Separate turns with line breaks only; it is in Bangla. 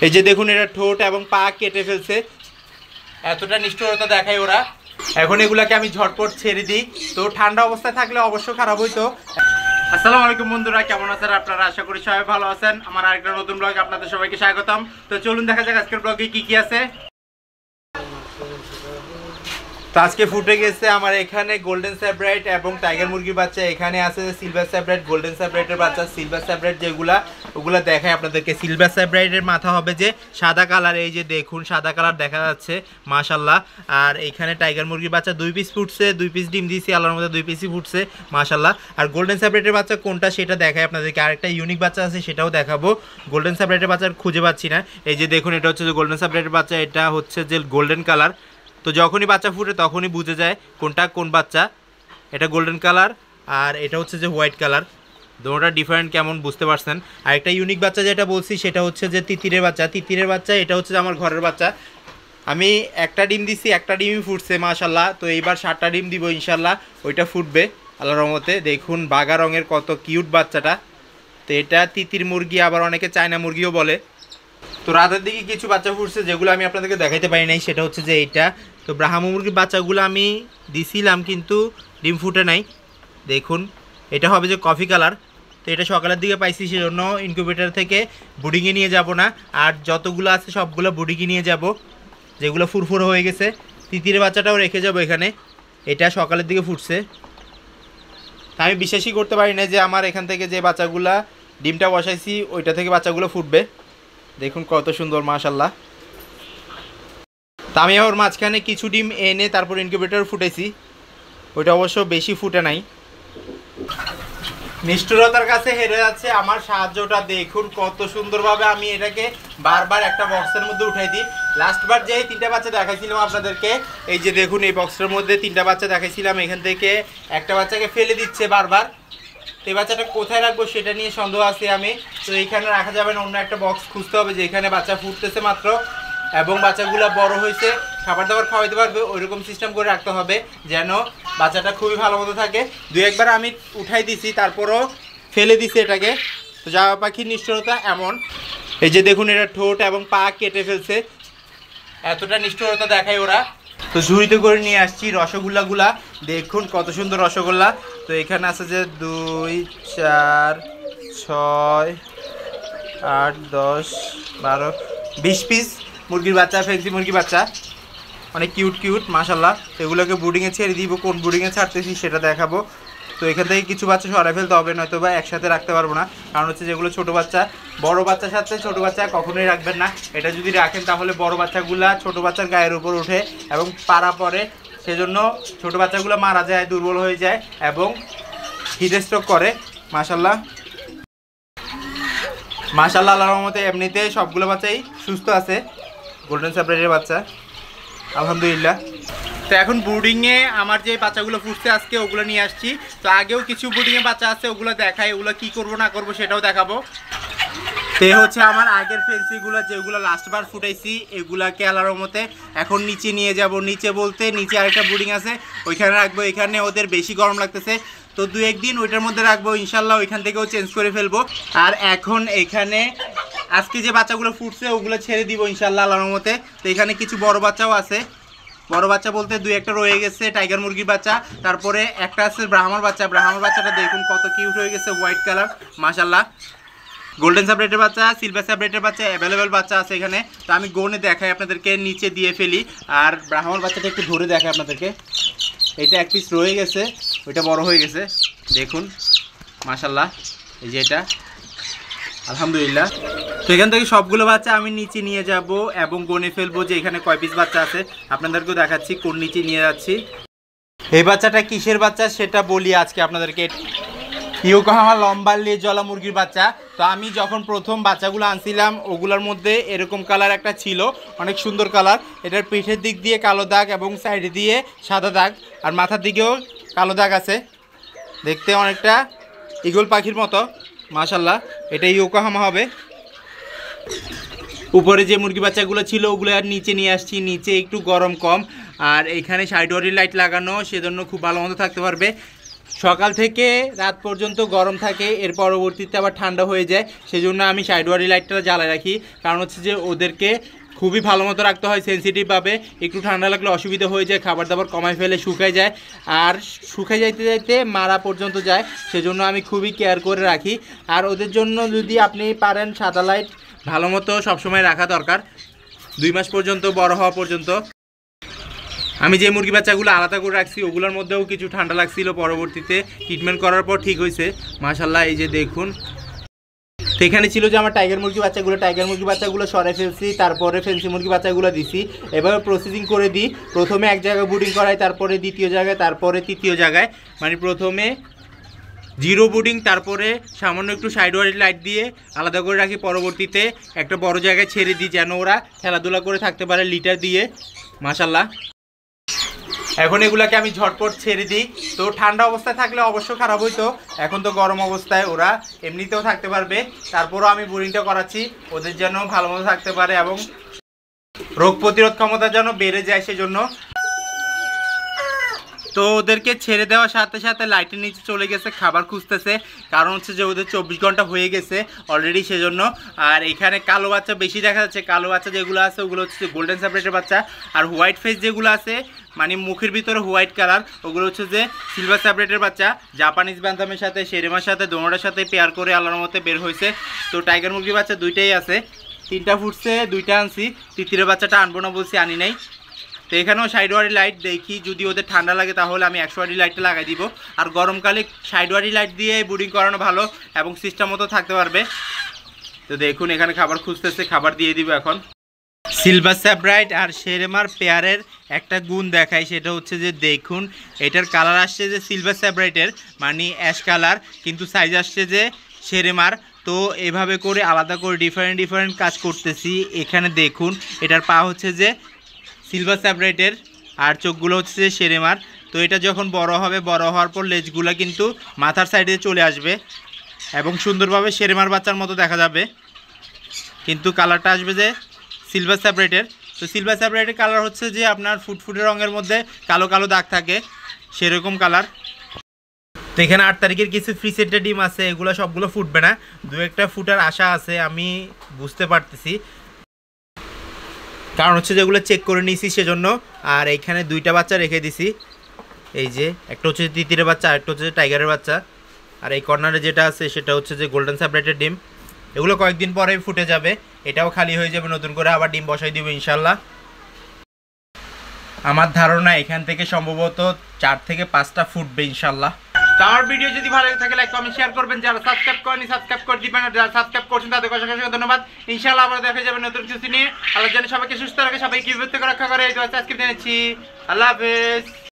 এই যে দেখুন এটা ঠোঁট এবং পা কেটে ফেলছে, এতটা নিষ্ঠুরতা দেখায় ওরা। এখন এগুলাকে আমি ঝটপট ছেড়ে দিই। তো ঠান্ডা অবস্থায় থাকলে অবশ্য খারাপ হইতো। আসসালামু আলাইকুম বন্ধুরা, কেমন আছেন আপনারা? আশা করি সবাই ভালো আছেন। আমার আরেকটা নতুন ব্লগে আপনাদের সবাইকে স্বাগতম। তো চলুন দেখা যাক আজকের ব্লগে কি কি আছে। তো আজকে ফুটে গেছে আমার এখানে গোল্ডেন স্যাব্রাইট এবং টাইগার মুরগির বাচ্চা। এখানে আছে সিলভার স্যাব্রাইট, গোল্ডেন স্যাব্রাইটের বাচ্চা। সিলভার স্যাব্রাইট যেগুলা ওগুলা দেখায় আপনাদেরকে। সিলভার স্যাব্রাইটের মাথা হবে যে সাদা কালার, এই যে দেখুন সাদা কালার দেখা যাচ্ছে মাশাল্লাহ। আর এখানে টাইগার মুরগির বাচ্চা 2 পিস ফুটছে, 2 পিস ডিম দিয়েছি আল্লাহর মধ্যে, 2 পিসই ফুটছে মাশাল্লাহ। আর গোল্ডেন স্যাব্রাইটের বাচ্চা কোনটা সেটা দেখায় আপনাদেরকে। আরেকটা ইউনিক বাচ্চা আছে সেটাও দেখাবো। গোল্ডেন স্যাব্রাইটের বাচ্চা খুঁজে পাচ্ছি না। এই যে দেখুন এটা হচ্ছে যে গোল্ডেন স্যাব্রাইটের বাচ্চা, এটা হচ্ছে যে গোল্ডেন কালার। তো যখনই বাচ্চা ফুটে তখনই বুঝে যায় কোনটা কোন বাচ্চা। এটা গোল্ডেন কালার আর এটা হচ্ছে যে হোয়াইট কালার। দুটোটা ডিফারেন্ট কেমন বুঝতে পারছেন। আর একটা ইউনিক বাচ্চা যেটা বলছি সেটা হচ্ছে যে তিতিরের বাচ্চা। তিতিরের বাচ্চা এটা হচ্ছে যে আমার ঘরের বাচ্চা। আমি একটা ডিম দিছি, একটা ডিমই ফুটছে মাশাল্লাহ। তো এইবার 7টা ডিম দিব ইনশাল্লাহ, ওইটা ফুটবে আল্লাহর রহমতে। দেখুন বাঘা রঙের কত কিউট বাচ্চাটা। তো এটা তিতির মুরগি, আবার অনেকে চায়না মুরগিও বলে। তো রাতের দিকে কিছু বাচ্চা ফুটছে যেগুলো আমি আপনাদেরকে দেখাইতে পারি নাই, সেটা হচ্ছে যে এইটা। তো ব্রাহ্মা মুরগির বাচ্চাগুলো আমি দিছিলাম কিন্তু ডিম ফুটে নাই। দেখুন এটা হবে যে কফি কালার। তো এটা সকালের দিকে পাইছি, সেজন্য ইনকিউবেটর থেকে বুডিংয়ে নিয়ে যাব না। আর যতগুলো আছে সবগুলো বুডিংয়ে নিয়ে যাব, যেগুলো ফুরফুরে হয়ে গেছে। তিতিরের বাচ্চাটাও রেখে যাব এখানে, এটা সকালের দিকে ফুটছে। তা আমি বিশ্বাসই করতে পারি না যে আমার এখান থেকে যে বাচ্চাগুলা ডিমটা বসাইছি ওইটা থেকে বাচ্চাগুলো ফুটবে। দেখুন কত সুন্দর মাশাল্লাহ। তা আমি ওর মাঝখানে কিছু ডিম এনে তারপর ইনকিউবেটর ফুটেছি, ওইটা অবশ্য বেশি ফুটে নাই। নিষ্ঠুরতার কাছে হেরে যাচ্ছে আমার সাহায্যটা। দেখুন কত সুন্দরভাবে আমি এটাকে বারবার একটা বক্সের মধ্যে উঠাই দিই। লাস্টবার যে 3টা বাচ্চা দেখাইছিলাম আপনাদেরকে, এই যে দেখুন এই বক্সের মধ্যে 3টা বাচ্চা দেখাইছিলাম। এখান থেকে একটা বাচ্চাকে ফেলে দিচ্ছে বারবার। তো এই বাচ্চাটা কোথায় রাখবো সেটা নিয়ে সন্দেহ আছে আমি। তো এইখানে রাখা যাবে না, অন্য একটা বক্স খুঁজতে হবে যেখানে বাচ্চা ফুটতেছে মাত্র এবং বাচ্চাগুলো বড় হয়েছে, খাবার দাবার খাওয়াইতে পারবে, ওইরকম সিস্টেম করে রাখতে হবে যেন বাচ্চাটা খুবই ভালো মতো থাকে। 2-1 আমি উঠাই দিছি, তারপরও ফেলে দিছি এটাকে। তো জামা পাখির নিষ্ঠুরতা এমন। এই যে দেখুন এটা ঠোঁট এবং পা কেটে ফেলছে, এতটা নিষ্ঠুরতা দেখায় ওরা। তো ঝুড়িতে করে নিয়ে আসছি রসগোল্লাগুলা। দেখুন কত সুন্দর রসগোল্লা। তো এখানে আছে যে 2, 4, 6, 8, 10, 12, 20 পিস মুরগির বাচ্চা, ফেন্সি মুরগির বাচ্চা, অনেক কিউট কিউট মাশাল্লাহ। এগুলোকে বুডিংয়ে ছেড়ে দিব, কোন বুডিংয়ে ছাড়তেছি সেটা দেখাবো। তো এখান থেকে কিছু বাচ্চা সরাই ফেলতে হবে, নয়তো বা একসাথে রাখতে পারবো না। কারণ হচ্ছে যেগুলো ছোটো বাচ্চা, বড় বাচ্চার সাথে ছোটো বাচ্চা কখনোই রাখবেন না। এটা যদি রাখেন তাহলে বড় বাচ্চাগুলা ছোটো বাচ্চার গায়ের উপর ওঠে এবং পাড়া পড়ে, সেজন্য ছোটো বাচ্চাগুলো মারা যায়, দুর্বল হয়ে যায় এবং হিট স্ট্রোক করে মাশাল্লাহ। মাশাল্লাহ আল্লাহর রহমতে এমনিতে সবগুলো বাচ্চাই সুস্থ আছে, গোল্ডেন স্যাব্রাইটের বাচ্চা আলহামদুলিল্লাহ। তো এখন বোর্ডিংয়ে আমার যে বাচ্চাগুলো ফুটছে আজকে ওগুলো নিয়ে আসছি। তো আগেও কিছু বোর্ডিংয়ে বাচ্চা আছে, ওগুলো দেখাই, ওগুলো কী করবো না করবো সেটাও দেখাবো। তো হচ্ছে আমার আগের ফেন্সিগুলো যেগুলো লাস্টবার ফুটাইছি, এগুলাকে আল্লাহর রহমতে এখন নিচে নিয়ে যাব। নিচে বলতে নিচে আরেকটা বোর্ডিং আছে, ওইখানে রাখবো। এখানে ওদের বেশি গরম লাগতেছে, তো 2-1 দিন ওইটার মধ্যে রাখবো ইনশাল্লাহ, ওইখান থেকেও চেঞ্জ করে ফেলবো। আর এখন এখানে আজকে যে বাচ্চাগুলো ফুটছে ওগুলো ছেড়ে দিব ইনশাল্লাহ আল্লাহর রহমতে। তো এখানে কিছু বড় বাচ্চাও আছে, বড় বাচ্চা বলতে 2-1টা রয়ে গেছে টাইগার মুরগির বাচ্চা। তারপরে একটা আছে ব্রাহ্মার বাচ্চা। ব্রাহ্মার বাচ্চাটা দেখুন কত কিউট হয়ে গেছে, হোয়াইট কালার মাশাল্লাহ। গোল্ডেন স্যাব্রাইটের বাচ্চা, সিলভার স্যাব্রাইটের বাচ্চা অ্যাভেলেবেল বাচ্চা আছে এখানে। তো আমি গনে দেখাই আপনাদেরকে, নিচে দিয়ে ফেলি। আর ব্রাহ্মার বাচ্চাটা একটু ধরে দেখাই আপনাদেরকে। এটা 1 পিস রয়ে গেছে, ওইটা বড় হয়ে গেছে দেখুন মাশাল্লাহ। এই যে এটা আলহামদুলিল্লাহ। তো এখান থেকে সবগুলো বাচ্চা আমি নিচে নিয়ে যাব এবং গনে ফেলবো যে এখানে কয় পিস বাচ্চা আছে। আপনাদেরকেও দেখাচ্ছি কোন নিচে নিয়ে যাচ্ছি। এই বাচ্চাটা কিসের বাচ্চা সেটা বলি আজকে আপনাদেরকে। ইয়োকোহামা লম্বা লেজওয়ালা মুরগির বাচ্চা। তো আমি যখন প্রথম বাচ্চাগুলো আনছিলাম ওগুলোর মধ্যে এরকম কালার একটা ছিল, অনেক সুন্দর কালার। এটার পিঠের দিক দিয়ে কালো দাগ এবং সাইডে দিয়ে সাদা দাগ, আর মাথার দিকেও কালো দাগ আছে, দেখতে অনেকটা ঈগল পাখির মতো মাশাল্লাহ। এটা ইয়োকোহামা হবে। উপরে যে মুরগি বাচ্চাগুলো ছিল ওগুলো আর নিচে নিয়ে আসছি, নিচে একটু গরম কম। আর এখানে সাইড ওয়ারি লাইট লাগানো, সেজন্য খুব ভালো মতো থাকতে পারবে। সকাল থেকে রাত পর্যন্ত গরম থাকে, এর পরবর্তীতে আবার ঠান্ডা হয়ে যায়। সেজন্য আমি সাইড ওয়ারি লাইটটা জ্বালায় রাখি, কারণ হচ্ছে যে ওদেরকে খুবই ভালো মতো রাখতে হয় সেন্সিটিভভাবে। একটু ঠান্ডা লাগলে অসুবিধা হয়ে যায়, খাবার দাবার কমায় ফেলে শুকায় যায়, আর শুকায় যাইতে যাইতে মারা পর্যন্ত যায়। সেজন্য আমি খুবই কেয়ার করে রাখি। আর ওদের জন্য যদি আপনি পারেন সাদা লাইট ভালো মতো সবসময় রাখা দরকার, 2 মাস পর্যন্ত, বড় হওয়া পর্যন্ত। আমি যে মুরগি বাচ্চাগুলো আলাদা করে রাখছি ওগুলোর মধ্যেও কিছু ঠান্ডা লাগছিল, পরবর্তীতে ট্রিটমেন্ট করার পর ঠিক হয়েছে মাশাল্লাহ। এই যে দেখুন, তো এখানে ছিল যে আমার টাইগার মুরগি বাচ্চাগুলো সরাই ফেলছি, তারপরে ফেন্সি মুরগি বাচ্চাগুলো দিছি। এভাবে প্রসেসিং করে দিই, প্রথমে এক জায়গায় বুডিং করাই, তারপরে দ্বিতীয় জায়গায়, তারপরে তৃতীয় জায়গায়। মানে প্রথমে জিরো বুডিং, তারপরে সামান্য একটু সাইড ওয়ারি লাইট দিয়ে আলাদা করে রাখি, পরবর্তীতে একটা বড় জায়গায় ছেড়ে দিই যেন ওরা খেলাধুলা করে থাকতে পারে লিটার দিয়ে মাশাল্লাহ। এখন এগুলাকে আমি ঝটপট ছেড়ে দিই। তো ঠান্ডা অবস্থায় থাকলে অবশ্য খারাপ হইতো, এখন তো গরম অবস্থায় ওরা এমনিতেও থাকতে পারবে। তারপরও আমি বোরিংটা করাচ্ছি ওদের যেন ভালো মতো থাকতে পারে এবং রোগ প্রতিরোধ ক্ষমতা যেন বেড়ে যায় সেজন্য। তো ওদেরকে ছেড়ে দেওয়ার সাথে সাথে লাইটের নিচে চলে গেছে, খাবার খুঁজতেছে, কারণ হচ্ছে যে ওদের 24 ঘন্টা হয়ে গেছে অলরেডি সেজন্য। আর এখানে কালো বাচ্চা বেশি দেখা যাচ্ছে, কালো বাচ্চা যেগুলো আছে ওগুলো হচ্ছে গোল্ডেন সেপারেটের বাচ্চা। আর হোয়াইট ফেস যেগুলো আছে মানে মুখের ভিতরে হোয়াইট কালার, ওগুলো হচ্ছে যে সিলভার সেপারেটের বাচ্চা। জাপানিজ ব্যান্থামের সাথে শেরেমার সাথে দোনোটার সাথে পেয়ার করে আল্লাহর মতে বের হয়েছে। তো টাইগার মুরগির বাচ্চা দুইটাই আছে, 3টা ফুটছে, 2টা আনছি, তৃতীয় বাচ্চাটা আনবো না বলছি, আনি নাই। তো এখানেও সাইড ওয়ারি লাইট দেখি, যদি ওদের ঠান্ডা লাগে তাহলে আমি 100 ওয়ারি লাইটটা লাগাই দিব। আর গরমকালে সাইড ওয়ারি লাইট দিয়ে বুডিং করানো ভালো এবং সিস্টেম মতো থাকতে পারবে। তো দেখুন এখানে খাবার খুঁজতেছে, খাবার দিয়ে দিব এখন। সিলভার স্যাব্রাইট আর শেরেমার পেয়ারের একটা গুণ দেখাই, সেটা হচ্ছে যে দেখুন এটার কালার আসছে যে সিলভার স্যাব্রাইটের মানে অ্যাশ কালার, কিন্তু সাইজ আসছে যে শেরেমার। তো এভাবে করে আলাদা করে ডিফারেন্ট কাজ করতেছি। এখানে দেখুন এটার পা হচ্ছে যে সিলভার স্যাব্রাইটের আর চোখগুলো হচ্ছে যে শেরেমার। তো এটা যখন বড় হবে, বড় হওয়ার পর লেজগুলো কিন্তু মাথার সাইডে চলে আসবে এবং সুন্দরভাবে শেরেমার বাচ্চার মতো দেখা যাবে, কিন্তু কালারটা আসবে যে সিলভার স্যাব্রাইটের। তো সিলভার স্যাব্রাইটের কালার হচ্ছে যে আপনার ফুটফুটে রঙের মধ্যে কালো কালো দাগ থাকে, সেরকম কালার। তো এখানে 8 তারিখের কিছু ফ্রি সেটের ডিম আছে, এগুলো সবগুলো ফুটবে না, 2-1টা ফুটার আশা আছে আমি বুঝতে পারতেছি, কারণ হচ্ছে যেগুলো চেক করে নিয়েছি সেজন্য। আর এইখানে 2টা বাচ্চা রেখে দিছি, এই যে একটা হচ্ছে তিতিরের বাচ্চা, আরেকটা হচ্ছে টাইগারের বাচ্চা। আর এই কর্নারে যেটা আছে সেটা হচ্ছে যে গোল্ডেন স্যাব্রাইটের ডিম। এগুলো কয়েকদিন পরেই ফুটে যাবে, এটাও খালি হয়ে যাবে, নতুন করে আবার ডিম বসাই দিব ইনশাল্লাহ। আমার ধারণা এখান থেকে সম্ভবত 4 থেকে 5টা ফুটবে ইনশাল্লাহ। তো আমার ভিডিও যদি ভালো থাকে লাইক কমেন্ট শেয়ার করবেন, যারা সাবস্ক্রাইব করেনি সাবস্ক্রাইব করে দিবেন, আর যারা সাবস্ক্রাইব করছেন তাদের অসংখ্য ধন্যবাদ। ইনশাআল্লাহ আবার দেখা যাবে নতুন কিছু নিয়ে। আল্লাহ যেন সবাইকে সুস্থ রাখে, সবাইকে বিপদ থেকে রক্ষা করে, এই দোয়া আজকে জেনেছি। আল্লাহ হাফেজ।